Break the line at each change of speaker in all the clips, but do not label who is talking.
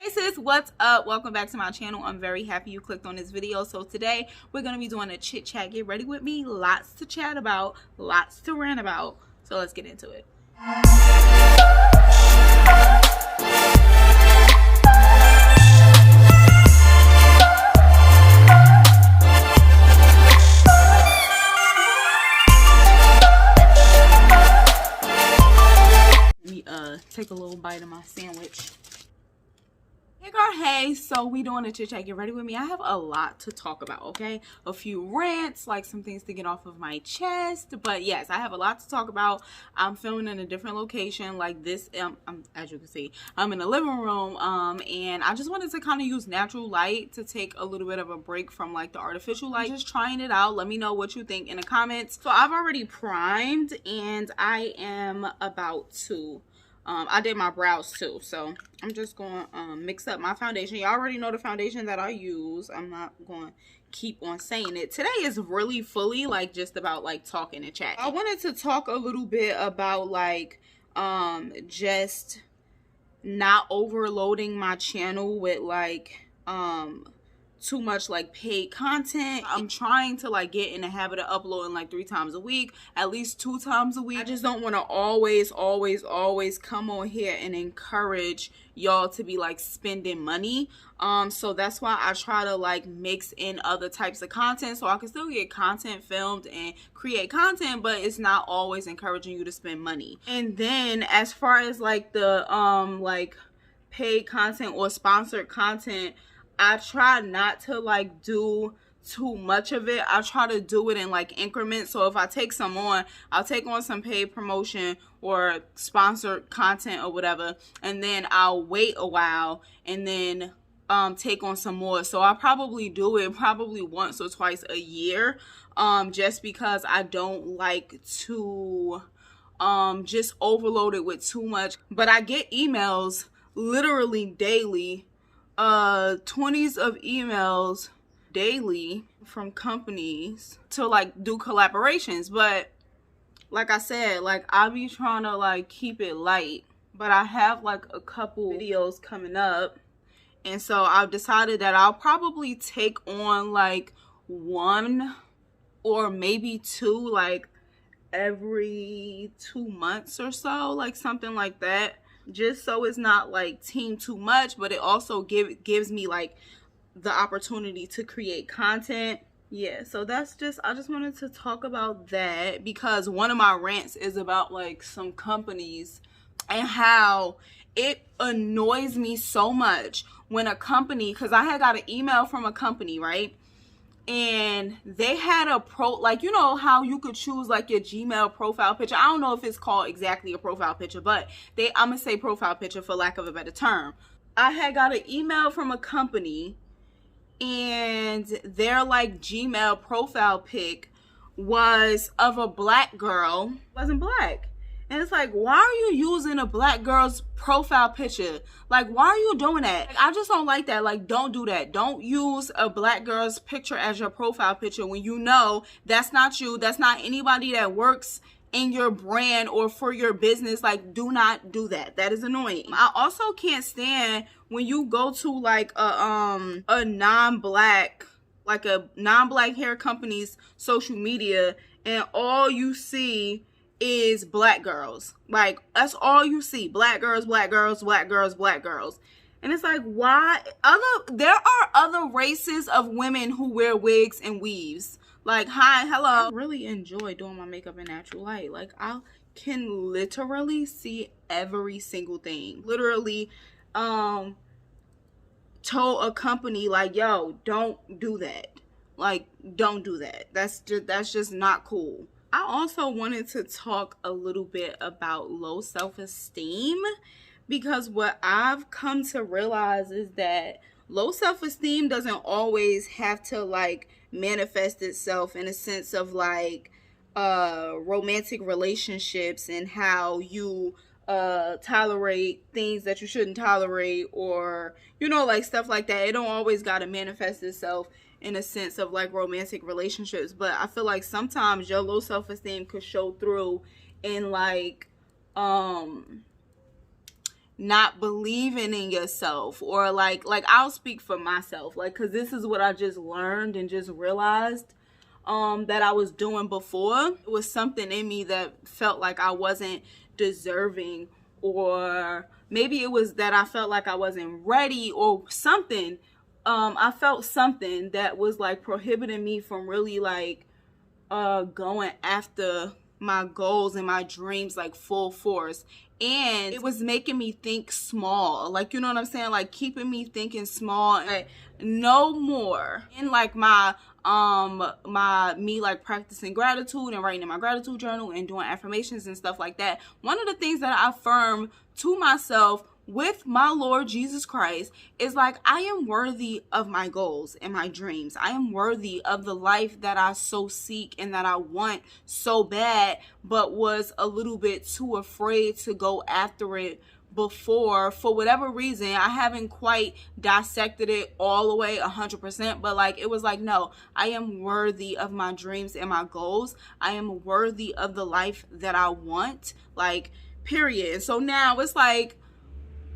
Hey sis, what's up? Welcome back to my channel. I'm very happy you clicked on this video. So today we're going to be doing a chit chat. Get ready with me. Lots to chat about, lots to rant about. So let's get into it. Let me take a little bite of my sandwich. Hey girl, hey, so we doing a chit chat. Get ready with me. I have a lot to talk about, okay? A few rants, like some things to get off of my chest. But yes, I have a lot to talk about. I'm filming in a different location like this. As you can see, I'm in the living room. And I just wanted to kind of use natural light to take a little bit of a break from like the artificial light. Just trying it out. Let me know what you think in the comments. So I've already primed and I am about to I did my brows too, so I'm just going to mix up my foundation. You already know the foundation that I use. I'm not going to keep on saying it. Today is really fully like just about like talking and chatting. I wanted to talk a little bit about like just not overloading my channel with like too much like paid content. I'm trying to like get in the habit of uploading like 3 times a week, at least 2 times a week. I just don't want to always come on here and encourage y'all to be like spending money. So that's why I try to like mix in other types of content so I can still get content filmed and create content, but it's not always encouraging you to spend money. And then as far as like the like paid content or sponsored content, I try not to like do too much of it. I try to do it in like increments. So if I take some on, I'll take on some paid promotion or sponsored content or whatever, and then I'll wait a while and then take on some more. So I probably do it probably once or twice a year, just because I don't like to just overload it with too much. But I get emails literally daily, 20s of emails daily from companies to like do collaborations. But like I said, like I be trying to like keep it light, but I have like a couple videos coming up, and so I've decided that I'll probably take on like 1 or maybe 2 like every 2 months or so, like something like that, just so it's not like team too much, but it also gives me like the opportunity to create content. Yeah, so that's just, I just wanted to talk about that because one of my rants is about like some companies and how it annoys me so much when a company, because I had got an email from a company, right? And they had a like, you know how you could choose like your Gmail profile picture. I don't know if it's called exactly a profile picture, but I'm gonna say profile picture for lack of a better term. I had got an email from a company and their like Gmail profile pic was of a black girl. It wasn't black. And it's like, why are you using a black girl's profile picture? Like, why are you doing that? Like, I just don't like that. Like, don't do that. Don't use a black girl's picture as your profile picture when you know that's not you. That's not anybody that works in your brand or for your business. Like, do not do that. That is annoying. I also can't stand when you go to like a non-black hair company's social media and all you see is black girls. Like, that's all you see. Black girls, black girls, black girls, black girls. And it's like, why? There are other races of women who wear wigs and weaves. Like, hi, hello. I really enjoy doing my makeup in natural light. Like, I can literally see every single thing. Literally, told a company like, yo, don't do that. Like, don't do that. That's just not cool. I also wanted to talk a little bit about low self-esteem, because what I've come to realize is that low self-esteem doesn't always have to like manifest itself in a sense of like romantic relationships and how you tolerate things that you shouldn't tolerate, or you know, like stuff like that. It don't always got to manifest itself in a sense of like romantic relationships, but I feel like sometimes your low self-esteem could show through in like not believing in yourself, or like I'll speak for myself, like, because this is what I just learned and just realized that I was doing before. It was something in me that felt like I wasn't deserving, or maybe it was that I felt like I wasn't ready or something. I felt something that was like prohibiting me from really like going after my goals and my dreams like full force. And it was making me think small, like, you know what I'm saying, like keeping me thinking small, like no more. And like my me like practicing gratitude and writing in my gratitude journal and doing affirmations and stuff like that, one of the things that I affirm to myself with my Lord Jesus Christ is like, I am worthy of my goals and my dreams. I am worthy of the life that I so seek and that I want so bad, but was a little bit too afraid to go after it before. For whatever reason, I haven't quite dissected it all the way 100%, but like it was like, no, I am worthy of my dreams and my goals. I am worthy of the life that I want, like, period. And so now it's like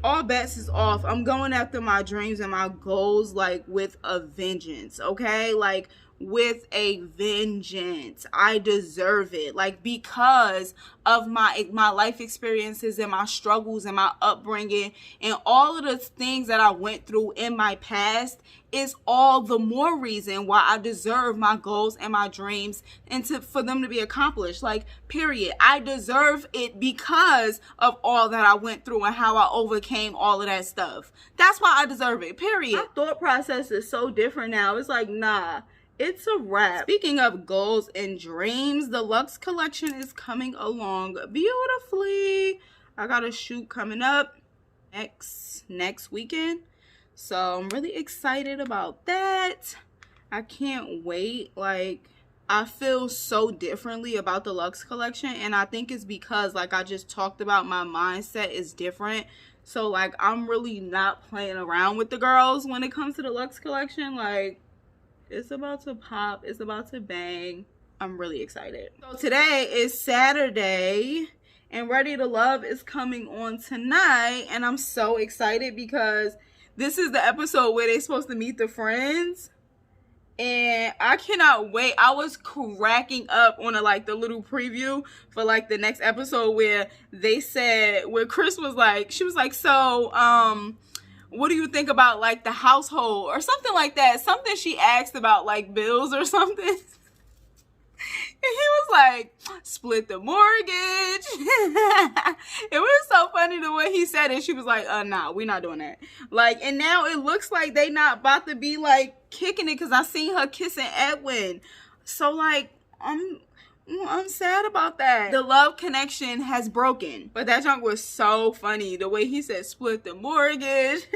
all bets is off. I'm going after my dreams and my goals like with a vengeance, okay? Like with a vengeance. I deserve it. Like, because of my life experiences and my struggles and my upbringing and all of the things that I went through in my past is all the more reason why I deserve my goals and my dreams and for them to be accomplished. Like, period. I deserve it because of all that I went through and how I overcame all of that stuff. That's why I deserve it, period. My thought process is so different now. It's like, nah, it's a wrap. Speaking of goals and dreams, the Luxe collection is coming along beautifully. I got a shoot coming up next weekend, so I'm really excited about that. I can't wait. Like, I feel so differently about the Luxe collection, and I think it's because, like I just talked about, my mindset is different. So like, I'm really not playing around with the girls when it comes to the Luxe collection. Like, it's about to pop. It's about to bang. I'm really excited. So today is Saturday and Ready to Love is coming on tonight. And I'm so excited because this is the episode where they're supposed to meet the friends. And I cannot wait. I was cracking up on the little preview for like the next episode where they said, where Chris was like, she was like, so, what do you think about like the household or something like that? Something she asked about like bills or something. And he was like, split the mortgage. It was so funny the way he said it. She was like, nah, we're not doing that. Like, and now it looks like they not about to be like kicking it because I seen her kissing Edwin. So like, I'm sad about that. The love connection has broken. But that junk was so funny. The way he said split the mortgage.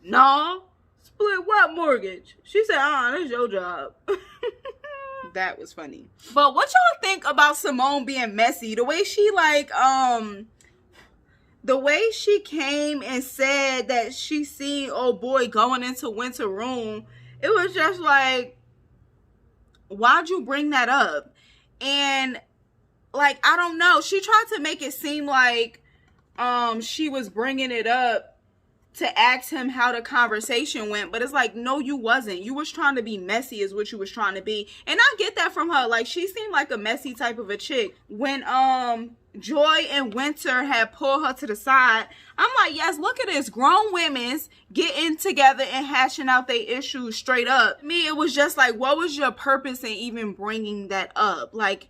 No. Split what mortgage? She said, that's your job. That was funny. But what y'all think about Simone being messy? The way she the way she came and said that she seen old boy going into Winter Room. It was just like, why'd you bring that up? And like, I don't know, she tried to make it seem like she was bringing it up to ask him how the conversation went, but it's like, no, you wasn't. You was trying to be messy is what you was trying to be. And I get that from her. Like, she seemed like a messy type of a chick. When Joy and Winter had pulled her to the side, I'm like, yes, look at this, grown women's getting together and hashing out their issues straight up. To me, it was just like, what was your purpose in even bringing that up? Like,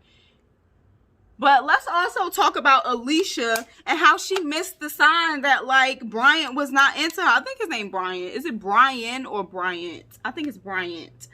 but let's also talk about Alicia and how she missed the sign that like Bryant was not into her. I think his name Bryant. Is it Brian or Bryant? I think it's Bryant.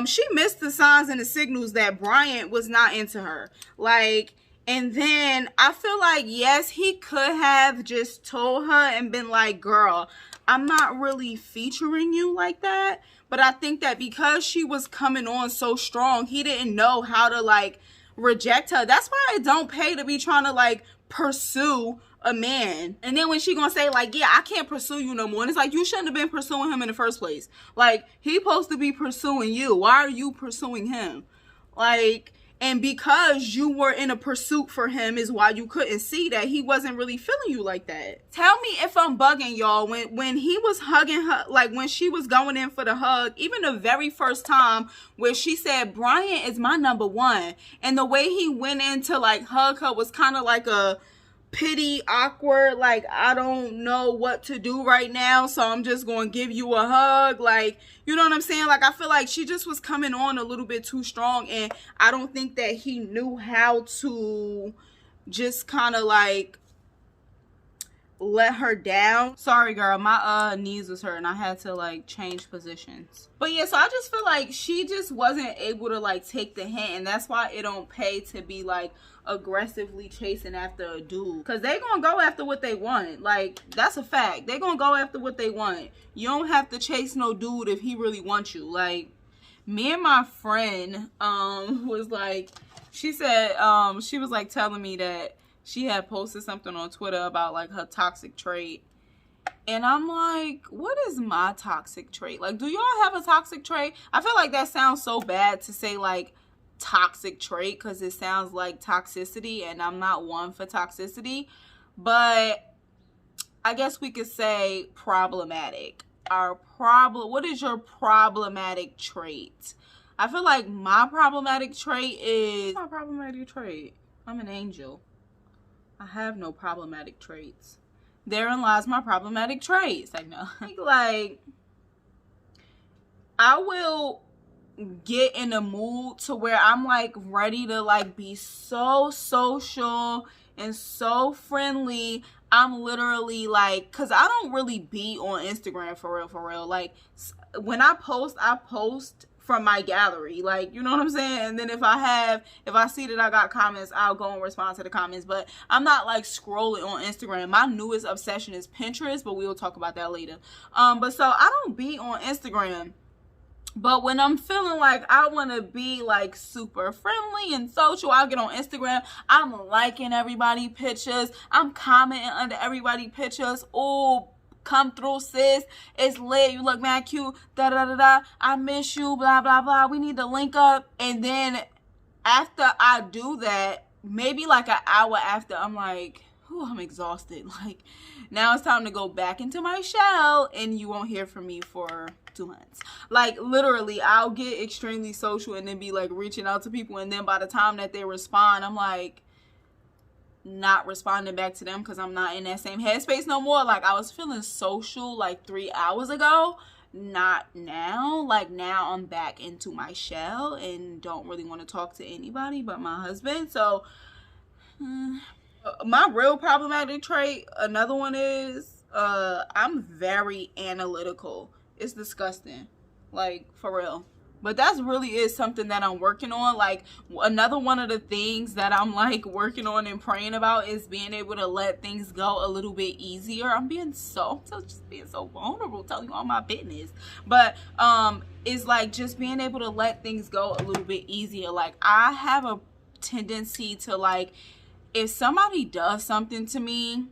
She missed the signs and the signals that Bryant was not into her. Like, and then I feel like, yes, he could have just told her and been like, girl, I'm not really featuring you like that. But I think that because she was coming on so strong, he didn't know how to like reject her. That's why it don't pay to be trying to like pursue a man. And then when she gonna say like, yeah, I can't pursue you no more, and it's like, you shouldn't have been pursuing him in the first place. Like, he supposed to be pursuing you. Why are you pursuing him? Like, And because you were in a pursuit for him is why you couldn't see that he wasn't really feeling you like that. Tell me if I'm bugging, y'all. When he was hugging her, like when she was going in for the hug, even the very first time where she said, Brian is my #1. And the way he went in to like hug her was kind of like a pity, awkward, like I don't know what to do right now, so I'm just gonna give you a hug. Like, you know what I'm saying? Like, I feel like she just was coming on a little bit too strong, and I don't think that he knew how to just kind of like let her down. Sorry girl, my knees was hurting. I had to like change positions. But yeah, so I just feel like she just wasn't able to like take the hint, and that's why it don't pay to be like aggressively chasing after a dude, because they gonna go after what they want. Like, that's a fact. They gonna go after what they want. You don't have to chase no dude if he really wants you. Like, me and my friend was like, she said she was like telling me that she had posted something on Twitter about like her toxic trait. And I'm like, what is my toxic trait? Like, do y'all have a toxic trait? I feel like that sounds so bad to say like toxic trait, because it sounds like toxicity, and I'm not one for toxicity. But I guess we could say problematic. What is your problematic trait? I feel like my problematic trait is I'm an angel. I have no problematic traits. Therein lies my problematic traits. Like, no. Like, I will get in a mood to where I'm like ready to like be so social and so friendly. I'm literally like, because I don't really be on Instagram for real. Like, when I post from my gallery, like, you know what I'm saying? And then if I see that I got comments, I'll go and respond to the comments. But I'm not like scrolling on Instagram. My newest obsession is Pinterest, but we'll talk about that later. But so I don't be on Instagram. But when I'm feeling like I want to be like super friendly and social, I'll get on Instagram. I'm liking everybody's pictures. I'm commenting under everybody's pictures. Oh, come through, sis. It's lit. You look mad cute. Da da da da. I miss you. Blah blah blah. We need to link up. And then after I do that, maybe like an hour after, I'm like, oh, I'm exhausted. Like, now it's time to go back into my shell, and you won't hear from me for 2 months. Like, literally, I'll get extremely social and then be like reaching out to people, and then by the time that they respond, I'm like not responding back to them because I'm not in that same headspace no more. Like, I was feeling social like 3 hours ago, not now. Like, now I'm back into my shell and don't really want to talk to anybody but my husband. So my real problematic trait, another one is I'm very analytical. It's disgusting, like, for real. But that's really is something that I'm working on. Like, another one of the things that I'm like working on and praying about is being able to let things go a little bit easier. I'm just being so vulnerable, telling you all my business. But it's like just being able to let things go a little bit easier. Like, I have a tendency to, like, if somebody does something to me,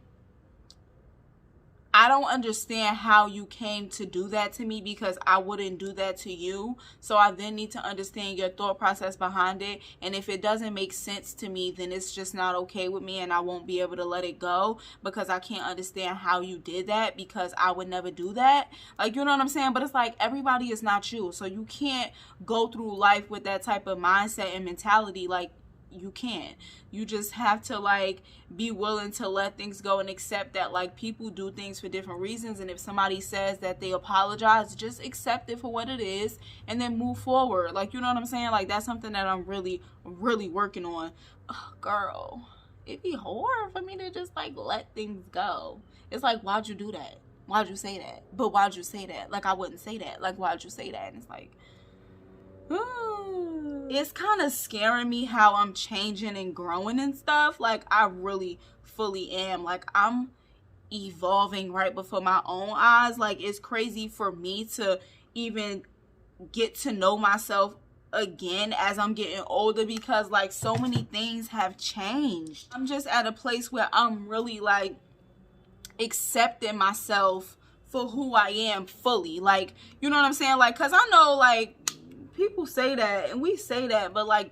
I don't understand how you came to do that to me, because I wouldn't do that to you. So I then need to understand your thought process behind it. And if it doesn't make sense to me, then it's just not okay with me, and I won't be able to let it go because I can't understand how you did that, because I would never do that. Like, you know what I'm saying? But it's like, everybody is not you. So you can't go through life with that type of mindset and mentality. Like, you can't. You just have to like be willing to let things go and accept that like people do things for different reasons, and if somebody says that they apologize, just accept it for what it is and then move forward. Like, you know what I'm saying? Like, that's something that I'm really working on. Oh, girl, it'd be hard for me to just like let things go. It's like, why'd you do that? Why'd you say that? But why'd you say that? Like, I wouldn't say that. Like, why'd you say that? And it's like, it's kind of scaring me how I'm changing and growing and stuff. Like, I really fully am. Like, I'm evolving right before my own eyes. Like, it's crazy for me to even get to know myself again as I'm getting older, because like so many things have changed. I'm just at a place where I'm really like accepting myself for who I am fully. Like, you know what I'm saying? Like, because I know like people say that and we say that, but like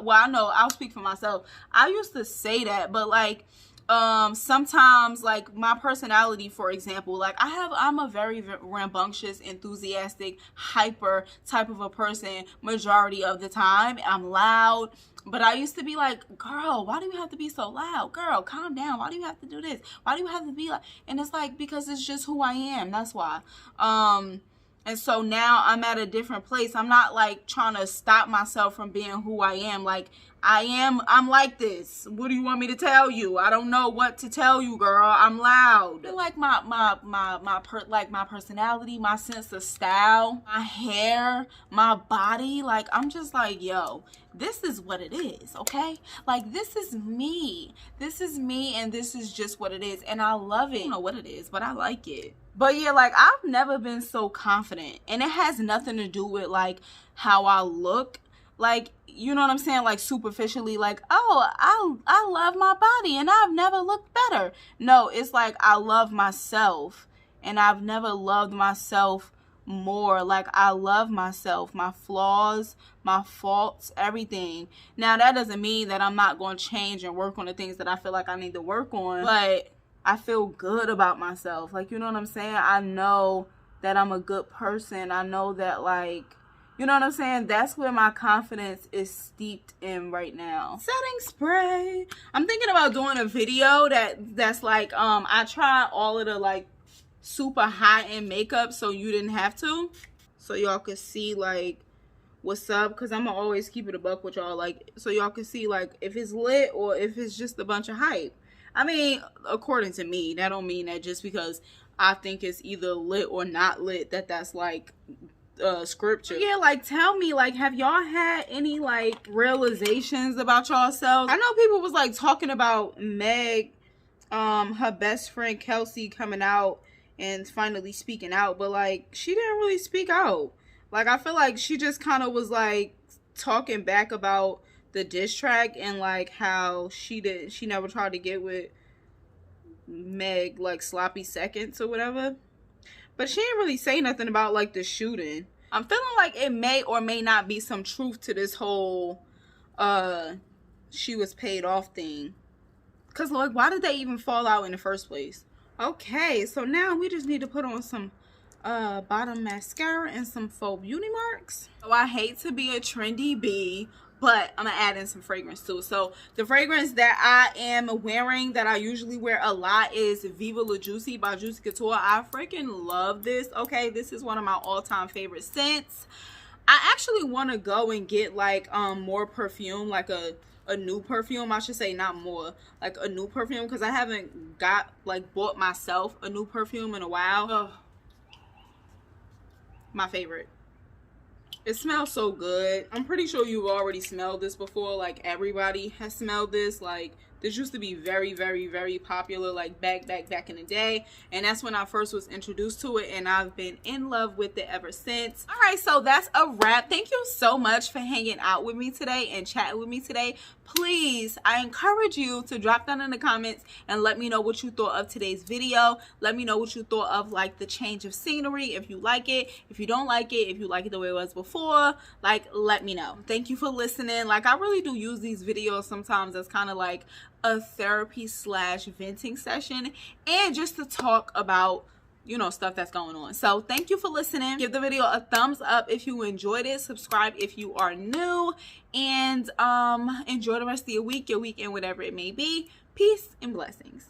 well, I know I'll speak for myself. I used to say that, but like sometimes, like my personality, for example, like I'm a very rambunctious, enthusiastic, hyper type of a person majority of the time. I'm loud, but I used to be like, girl, why do you have to be so loud? Girl, calm down. Why do you have to do this? Why do you have to be like, and it's like, because it's just who I am. That's why. And so now I'm at a different place. I'm not like trying to stop myself from being who I am. Like I'm like this. What do you want me to tell you? I don't know what to tell you, girl. I'm loud. I feel like my personality, my sense of style, my hair, my body, like I'm just like, yo, this is what it is, okay? Like this is me. This is me, and this is just what it is. And I love it. I don't know what it is, but I like it. But yeah, like I've never been so confident, and it has nothing to do with like how I look. Like, you know what I'm saying? Like superficially, like, oh, I love my body and I've never looked better. No, it's like I love myself, and I've never loved myself more. Like I love myself, my flaws, my faults, everything. Now that doesn't mean that I'm not going to change and work on the things that I feel like I need to work on, but I feel good about myself. Like, you know what I'm saying? I know that I'm a good person. I know that, like, you know what I'm saying? That's where my confidence is steeped in right now. Setting spray. I'm thinking about doing a video that's like, I tried all of the like super high-end makeup so you didn't have to. So y'all could see like what's up, because I'm gonna always keep it a buck with y'all, like, so y'all can see like if it's lit or if it's just a bunch of hype. I mean, according to me, that don't mean that just because I think it's either lit or not lit that's like scripture. Yeah, like tell me, like, have y'all had any like realizations about yourselves? I know people was like talking about Meg, her best friend Kelsey coming out and finally speaking out, but like she didn't really speak out. Like I feel like she just kind of was like talking back about the diss track and like how she never tried to get with Meg like sloppy seconds or whatever, but she didn't really say nothing about like the shooting. I'm feeling like it may or may not be some truth to this whole she was paid off thing, because like why did they even fall out in the first place? Okay, so now we just need to put on some bottom mascara and some faux beauty marks. So I hate to be a trendy bee, but I'm gonna add in some fragrance too. So the fragrance that I am wearing, that I usually wear a lot, is Viva La Juicy by Juicy Couture. I freaking love this. Okay, this is one of my all-time favorite scents. I actually want to go and get like more perfume, like a new perfume, I should say, not more, like a new perfume, because I haven't bought myself a new perfume in a while. Ugh. My favorite. It smells so good. I'm pretty sure you've already smelled this before. Like everybody has smelled this. Like this used to be very, very, very popular, like back in the day, and that's when I first was introduced to it, and I've been in love with it ever since. All right, so that's a wrap. Thank you so much for hanging out with me today and chatting with me today. Please, I encourage you to drop down in the comments and let me know what you thought of today's video. Let me know what you thought of like the change of scenery, if you like it, if you don't like it, if you like it the way it was before, like let me know. Thank you for listening. Like I really do use these videos sometimes as kind of like a therapy / venting session, and just to talk about, you know, stuff that's going on. So thank you for listening. Give the video a thumbs up if you enjoyed it. Subscribe if you are new, and enjoy the rest of your weekend, whatever it may be. Peace and blessings.